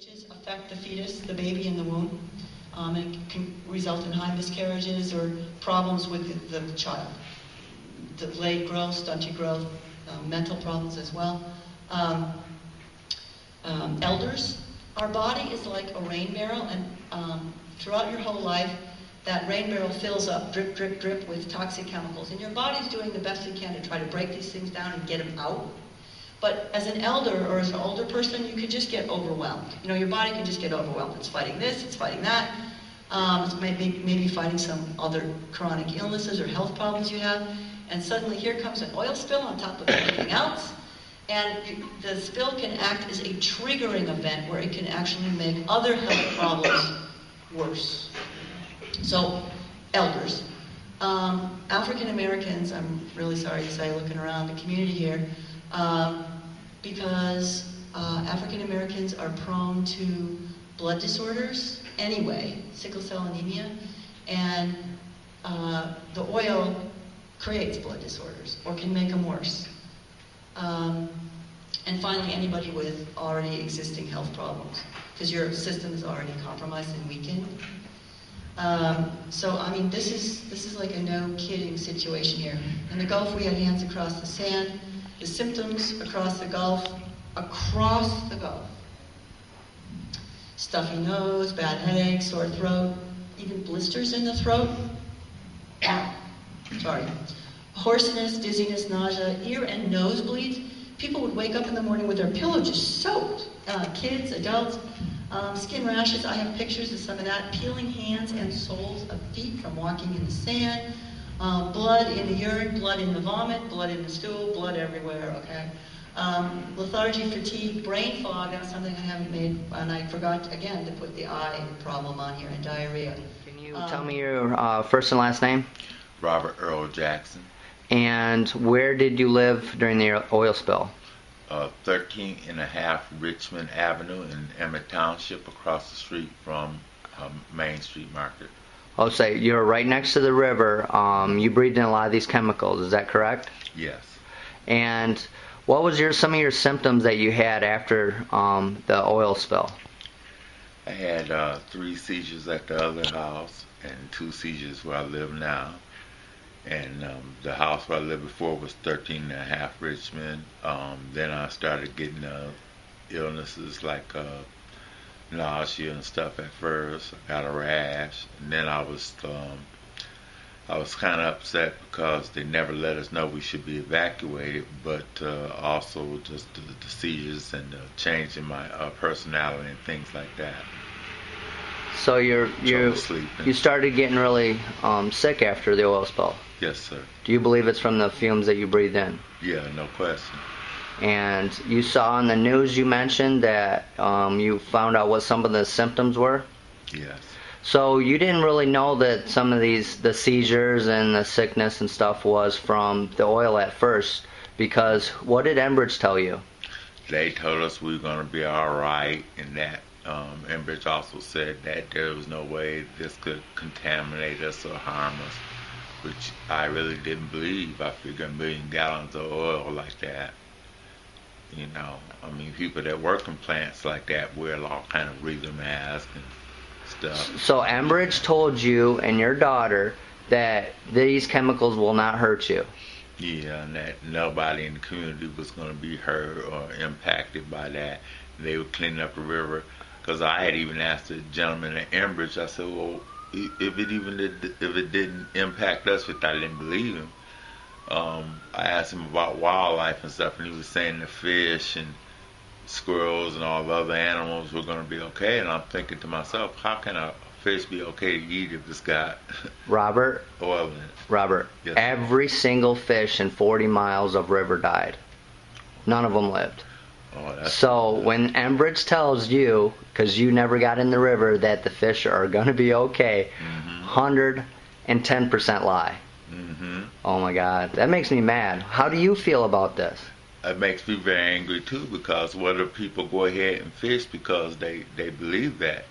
stages affect the fetus, the baby in the womb. It can result in high miscarriages or problems with the child. Delayed growth, stunted growth, mental problems as well. Elders, our body is like a rain barrel, and throughout your whole life, that rain barrel fills up, drip, drip, drip, with toxic chemicals. And your body's doing the best it can to try to break these things down and get them out. But as an elder or as an older person, you could just get overwhelmed. You know, your body can just get overwhelmed. It's fighting this, it's fighting that. It's maybe fighting some other chronic illnesses or health problems you have. And suddenly here comes an oil spill on top of everything else. And the spill can act as a triggering event where it can actually make other health problems worse. So, elders. African Americans, I'm really sorry to say, looking around the community here, because African Americans are prone to blood disorders anyway, sickle cell anemia, and the oil creates blood disorders or can make them worse. And finally, anybody with already existing health problems, because your system is already compromised and weakened. So, I mean, this is like a no kidding situation here. In the Gulf, we had hands across the sand. The symptoms across the Gulf, stuffy nose, bad headache, sore throat, even blisters in the throat. Sorry. Hoarseness, dizziness, nausea, ear and nose bleeds. People would wake up in the morning with their pillow just soaked. Kids, adults, skin rashes. I have pictures of some of that. Peeling hands and soles of feet from walking in the sand. Blood in the urine, blood in the vomit, blood in the stool, blood everywhere, okay? Lethargy, fatigue, brain fog, that's something I haven't made, and I forgot, again, to put the eye problem on here, and diarrhea. Can you tell me your first and last name? Robert Earl Jackson. And where did you live during the oil spill? 13.5 Richmond Avenue in Emmett Township, across the street from Main Street Market. Oh, so you're right next to the river. You breathed in a lot of these chemicals, is that correct? Yes. And what was some of your symptoms that you had after the oil spill? I had 3 seizures at the other house and 2 seizures where I live now. And the house where I lived before was 13.5 Richmond. Then I started getting illnesses like nausea and stuff at first. I got a rash, and then I was kind of upset because they never let us know we should be evacuated, but also just the seizures and the change in my personality and things like that. So you started getting really sick after the oil spill? Yes, sir. Do you believe it's from the fumes that you breathed in? Yeah, no question. And you saw on the news, you mentioned that you found out what some of the symptoms were? Yes. So you didn't really know that some of the seizures and the sickness and stuff was from the oil at first, because what did Enbridge tell you? They told us we were going to be all right, and that Enbridge also said that there was no way this could contaminate us or harm us, which I really didn't believe. I figured 1 million gallons of oil like that. You know, I mean, people that work in plants like that wear all kind of breathing masks and stuff. So Enbridge told you and your daughter that these chemicals will not hurt you? Yeah, and that nobody in the community was going to be hurt or impacted by that. They were cleaning up the river, because I had even asked the gentleman at Enbridge, I said, well, if it didn't impact us, which I didn't believe him, I asked him about wildlife and stuff, and he was saying the fish and squirrels and all the other animals were going to be okay. And I'm thinking to myself, how can a fish be okay to eat if it's got Robert, oil in it? Robert, yes. Every single fish in 40 miles of river died. None of them lived. Oh, so when Enbridge tells you, because you never got in the river, that the fish are going to be okay, 110% lie. Oh my God, that makes me mad. How do you feel about this? It makes me very angry too, because what if people go ahead and fish because they believe that?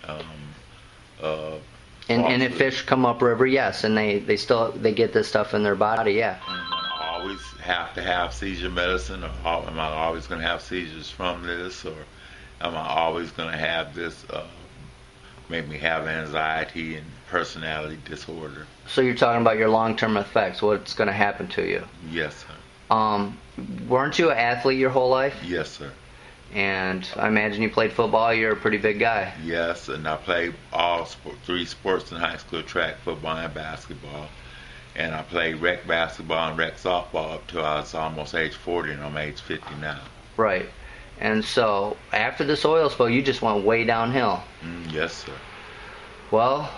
And if fish come upriver, yes, and they get this stuff in their body, yeah. I always have to have seizure medicine, or am I always going to have seizures from this? Or Am I always going to have this, make me have anxiety and personality disorder? So you're talking about your long-term effects, what's going to happen to you. Yes, sir. Weren't you an athlete your whole life? Yes, sir. And I imagine you played football. You're a pretty big guy. Yes, and I played three sports in high school: track, football, and basketball. And I played rec basketball and rec softball up till I was almost age 40, and I'm age 50 now. Right. And so after this oil spill, you just went way downhill. Yes, sir. Well,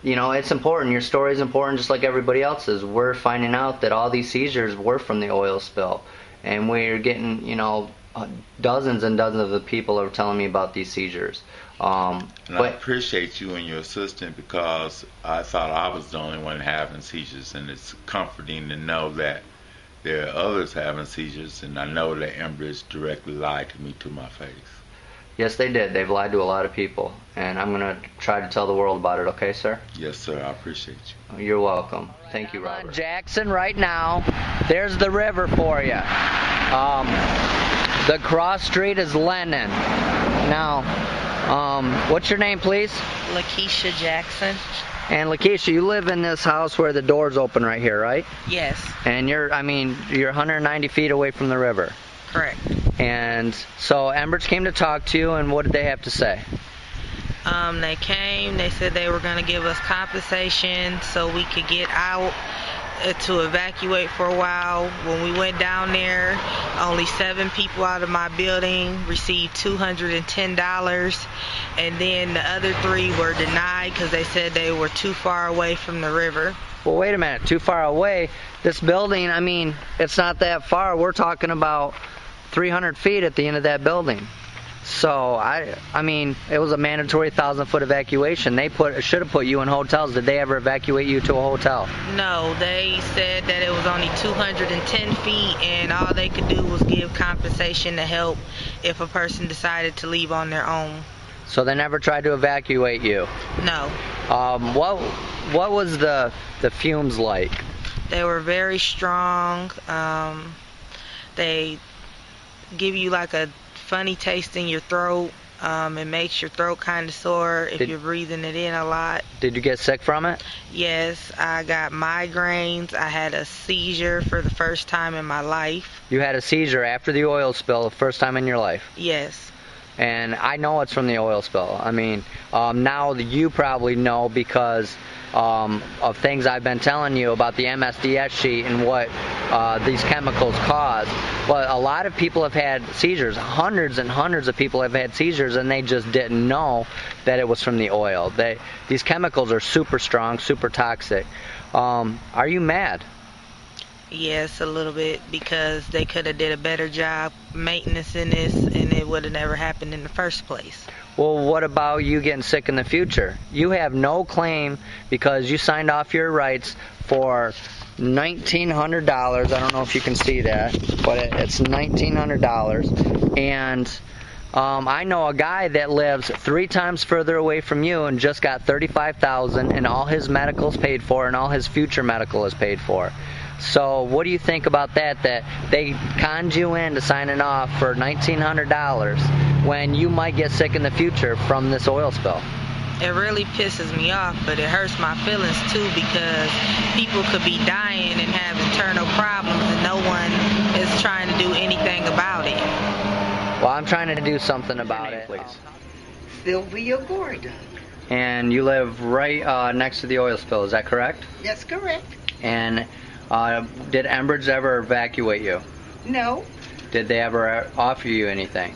you know, it's important. Your story is important just like everybody else's. We're finding out that all these seizures were from the oil spill. And we're getting, you know, dozens and dozens of the people are telling me about these seizures. And I appreciate you and your assistant, because I thought I was the only one having seizures, and it's comforting to know that there are others having seizures, and I know that Enbridge directly lied to me to my face. Yes, they did. They've lied to a lot of people, and I'm going to try to tell the world about it, okay, sir? Yes, sir. I appreciate you. You're welcome. Thank you, Robert. Jackson, right now, there's the river for you. The cross street is Lennon. Now, what's your name, please? Lakeisha Jackson. And Lakeisha, you live in this house where the door's open right here, right? Yes. And you're 190 feet away from the river. Correct. And so Enbridge came to talk to you, and what did they have to say? They came, they said they were going to give us compensation so we could get out to evacuate for a while. When we went down there, only 7 people out of my building received $210, and then the other 3 were denied because they said they were too far away from the river. Well, wait a minute, too far away? This building, I mean, it's not that far. We're talking about 300 feet at the end of that building. So, I mean, it was a mandatory 1,000-foot evacuation. They should have put you in hotels. Did they ever evacuate you to a hotel? No, they said that it was only 210 feet, and all they could do was give compensation to help if a person decided to leave on their own. So they never tried to evacuate you? No. What was the fumes like? They were very strong. They give you like a funny taste in your throat. It makes your throat kind of sore if you're breathing it in a lot. Did you get sick from it? Yes, I got migraines. I had a seizure for the first time in my life. You had a seizure after the oil spill, the first time in your life? Yes. And I know it's from the oil spill. I mean, now you probably know because of things I've been telling you about the MSDS sheet and what these chemicals cause. But a lot of people have had seizures. Hundreds and hundreds of people have had seizures, and they just didn't know that it was from the oil. These chemicals are super strong, super toxic. Are you mad? Yes, a little bit, because they could have did a better job maintenance in this, and it would have never happened in the first place. Well, what about you getting sick in the future? You have no claim because you signed off your rights for $1,900. I don't know if you can see that, but it's $1,900. And I know a guy that lives 3 times further away from you and just got $35,000, and all his medical's paid for, and all his future medical is paid for. So what do you think about that they conned you into signing off for $1,900 when you might get sick in the future from this oil spill? It really pisses me off, but it hurts my feelings too, because people could be dying and have internal problems and no one is trying to do anything about it. Well, I'm trying to do something about it. Please. Sylvia Gordon. And you live right next to the oil spill, is that correct? That's correct. And did Enbridge ever evacuate you? No. Did they ever offer you anything?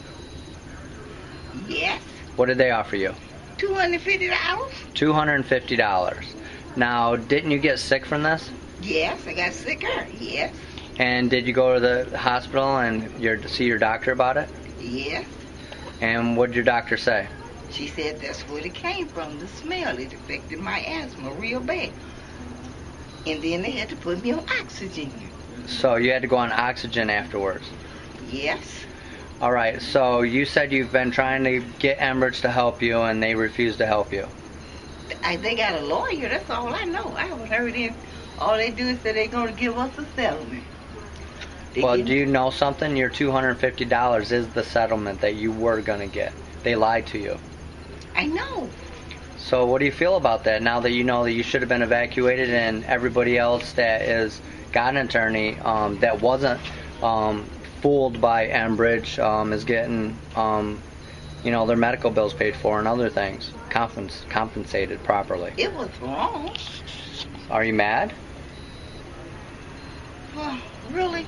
Yes. What did they offer you? $250. $250. Now, didn't you get sick from this? Yes, I got sicker. Yes. And did you go to the hospital and see your doctor about it? Yes. And what did your doctor say? She said that's where it came from, the smell. It affected my asthma real bad. And then they had to put me on oxygen. So you had to go on oxygen afterwards? Yes. All right, so you said you've been trying to get Enbridge to help you, and they refused to help you. They got a lawyer, that's all I know. I haven't heard it. All they do is say they're going to give us a settlement. Well, do you know something? Your $250 is the settlement that you were going to get. They lied to you. I know. So what do you feel about that now that you know that you should have been evacuated and everybody else that is got an attorney that wasn't fooled by Enbridge is getting their medical bills paid for and other things compensated properly? It was wrong. Are you mad? Oh, really?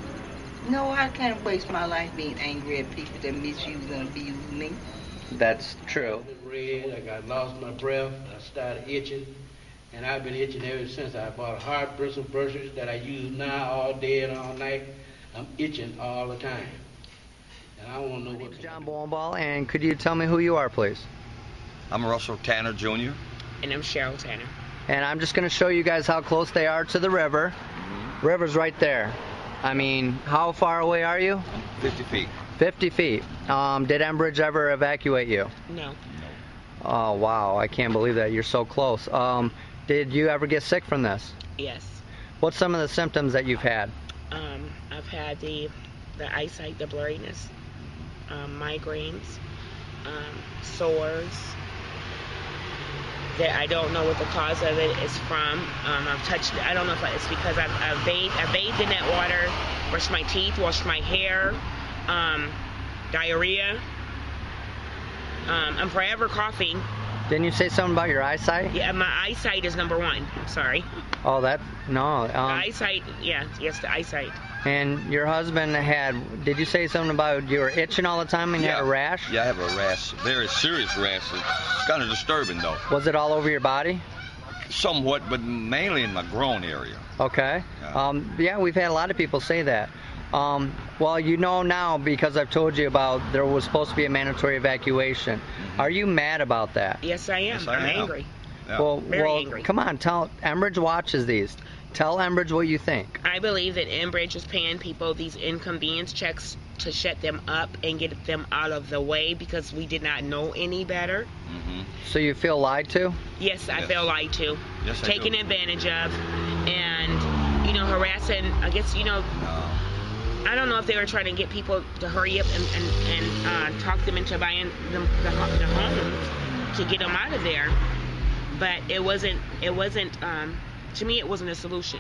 No, I can't waste my life being angry at people that misuse and abuse me. That's true. Red, I got lost my breath, I started itching, and I've been itching ever since. I bought hard bristle brushes that I use now all day and all night. I'm itching all the time. And I want to know My what. name's John Bolenbaugh, and could you tell me who you are, please? I'm Russell Tanner Jr. And I'm Cheryl Tanner. And I'm just going to show you guys how close they are to the river. River's right there. I mean, how far away are you? 50 feet. 50 feet. Did Enbridge ever evacuate you? No. Oh, wow. I can't believe that. You're so close. Did you ever get sick from this? Yes. What's some of the symptoms that you've had? I've had the eyesight, the blurriness, migraines, sores. That I don't know what the cause of it is from. I've touched. I don't know if it's because I've bathed in that water, brushed my teeth, washed my hair, diarrhea. I'm forever coughing. Didn't you say something about your eyesight? Yeah, my eyesight is number one. I'm sorry. Oh, no. The eyesight. Yeah, yes, the eyesight. And your husband did you say something about you were itching all the time and you had a rash? Yeah, I have a rash, very serious rash. It's kind of disturbing though. Was it all over your body? Somewhat, but mainly in my groin area. Okay. Yeah, we've had a lot of people say that. Well, you know now because I've told you about there was supposed to be a mandatory evacuation. Mm-hmm. Are you mad about that? Yes, I am. Yes, I'm am. angry. Yeah. Well, Very angry. Come on, tell Enbridge watches these. Tell Enbridge what you think. I believe that Enbridge is paying people these inconvenience checks to shut them up and get them out of the way because we did not know any better. Mm-hmm. So you feel lied to? Yes, I Yes. feel lied to, Yes, I taken do. advantage of, and harassing. I guess I don't know if they were trying to get people to hurry up and talk them into buying the homes to get them out of there, but it wasn't. To me, it wasn't a solution.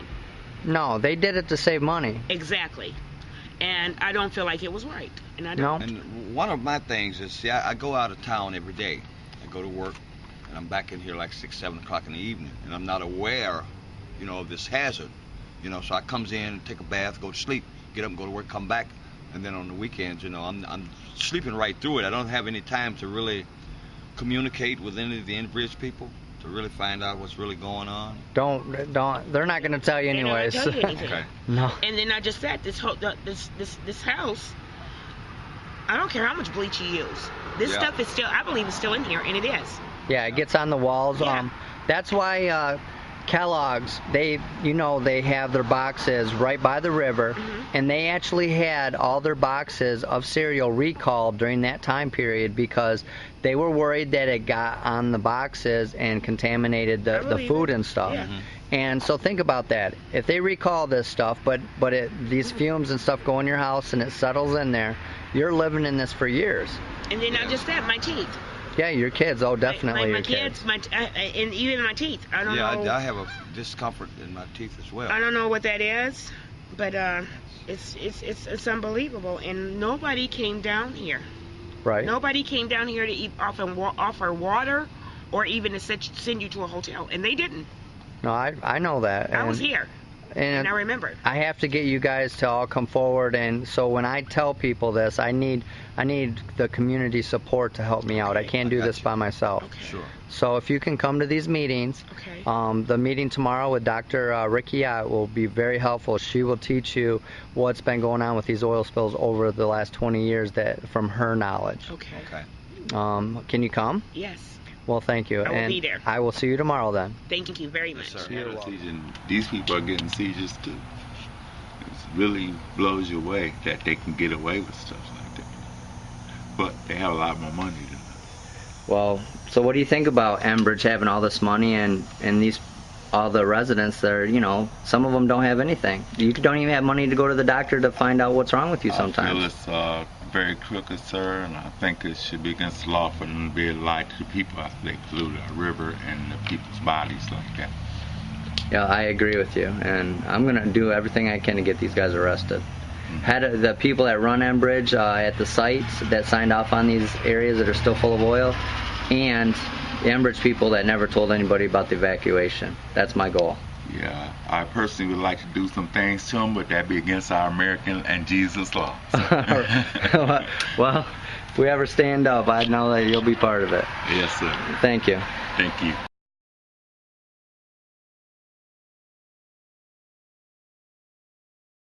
No, they did it to save money. Exactly. And I don't feel like it was right. And I No? don't. And one of my things is, see, I go out of town every day. I go to work, and I'm back in here like 6, 7 o'clock in the evening, and I'm not aware, of this hazard. So I comes in, take a bath, go to sleep, get up and go to work, come back, and then on the weekends, I'm sleeping right through it. I don't have any time to really communicate with any of the Enbridge people to really find out what's really going on. Don't. They're not going to tell you They're not gonna anyways. tell you anything. Okay. No. And then I just said, this house, I don't care how much bleach you use. This Yeah. stuff is still, I believe it's still in here, and it is. Yeah, it gets on the walls. Yeah. That's why Kellogg's, they have their boxes right by the river, and they actually had all their boxes of cereal recalled during that time period because they were worried that it got on the boxes and contaminated the believe food it. and stuff. Yeah. And so think about that. If they recall this stuff, but these fumes and stuff go in your house and it settles in there, you're living in this for years. And then I just said, my teeth. Yeah, your kids. Oh, definitely my your kids. And even my teeth. I don't Yeah, know. I have a discomfort in my teeth as well. I don't know what that is, but it's unbelievable. And nobody came down here. Right. Nobody came down here to offer water or even to send you to a hotel, and they didn't. No, I know that. I was here, and I remember. I have to get you guys to all come forward, and so when I tell people this, I need the community support to help me out. I can't do this by myself. Okay. Sure. So if you can come to these meetings, Okay. The meeting tomorrow with Dr. RIKI will be very helpful. She will teach you what's been going on with these oil spills over the last 20 years from her knowledge. Okay. Okay. Can you come? Yes. Well, thank you. I will and be there. I will see you tomorrow then. Thank you very much. Yes, sir. You're welcome. These people are getting seizures too. It really blows you away that they can get away with stuff like that. But they have a lot more money than us. Well, so what do you think about Enbridge having all this money and these all the residents that are, you know, some of them don't have anything. You don't even have money to go to the doctor to find out what's wrong with you sometimes. I feel it's very crooked, sir, and I think it should be against the law for them to be a light to the people after they pollute our river and the people's bodies like that. Yeah, I agree with you, and I'm going to do everything I can to get these guys arrested. Had the people that run Enbridge at the sites that signed off on these areas that are still full of oil, and the Enbridge people that never told anybody about the evacuation. That's my goal. Yeah, I personally would like to do some things to them, but that'd be against our American and Jesus law. Well, if we ever stand up, I know that you'll be part of it. Yes, sir. Thank you. Thank you.